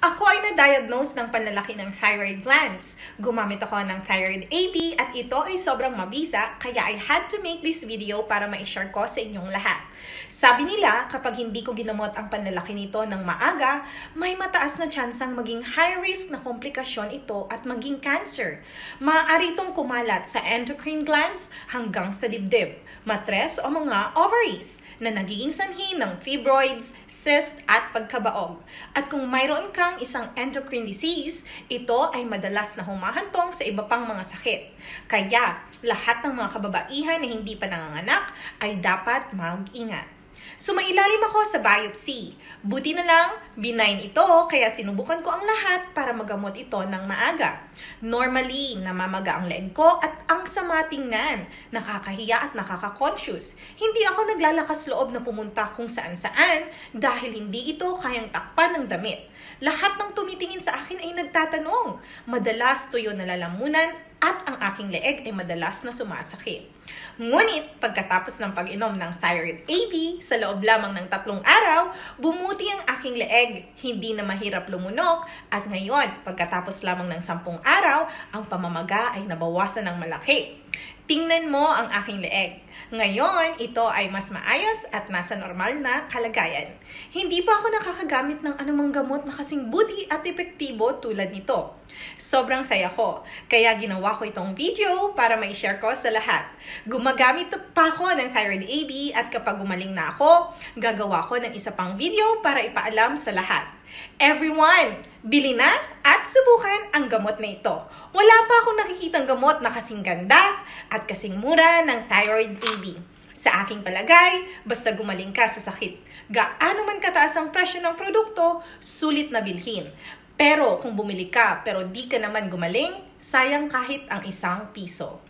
Ako ay na-diagnose ng panlalaki ng thyroid glands. Gumamit ako ng Thyroid AB at ito ay sobrang mabisa kaya I had to make this video para ma-share ko sa inyong lahat. Sabi nila kapag hindi ko ginamot ang panlalaki nito ng maaga, may mataas na tsansang maging high risk na komplikasyon ito at maging cancer. Maaari itong kumalat sa endocrine glands hanggang sa dibdib, matres o mga ovaries na nagiging sanhi ng fibroids, cyst at pagkabaog. At kung mayroon kang isang endocrine disease, ito ay madalas na humahantong sa iba pang mga sakit. Kaya, lahat ng mga kababaihan na hindi pa nanganganak ay dapat mag-ingat. Sumailalim ako sa biopsy. Buti na lang, benign ito kaya sinubukan ko ang lahat para magamot ito ng maaga. Normally, namamaga ang leeg ko at ang sama tingnan, nakakahiya at nakaka-conscious. Hindi ako naglalakas loob na pumunta kung saan-saan dahil hindi ito kayang takpan ng damit. Lahat ng tumitingin sa akin ay nagtatanong. Madalas tuyo na lalamunan at ang aking leeg ay madalas na sumasakit. Ngunit pagkatapos ng pag-inom ng Thyroid AB sa loob lamang ng 3 araw, bumuti ang aking leeg, hindi na mahirap lumunok at ngayon pagkatapos lamang ng 10 araw, ang pamamaga ay nabawasan ng malaki. Tingnan mo ang aking leeg. Ngayon, ito ay mas maayos at nasa normal na kalagayan. Hindi pa ako nakakagamit ng anumang gamot na kasing buti at epektibo tulad nito. Sobrang saya ko, kaya ginawa ko itong video para ma-share ko sa lahat. Gumagamit pa ako ng Thyroid AB at kapag gumaling na ako, gagawa ko ng isa pang video para ipaalam sa lahat. Everyone, bili na at subukan ang gamot na ito. Wala pa akong nakikitang gamot na kasing ganda at kasing mura ng Thyroid AB. Sa aking palagay, basta gumaling ka sa sakit, gaano man kataas ang presyo ng produkto, sulit na bilhin. Pero kung bumili ka pero di ka naman gumaling, sayang kahit ang 1 piso.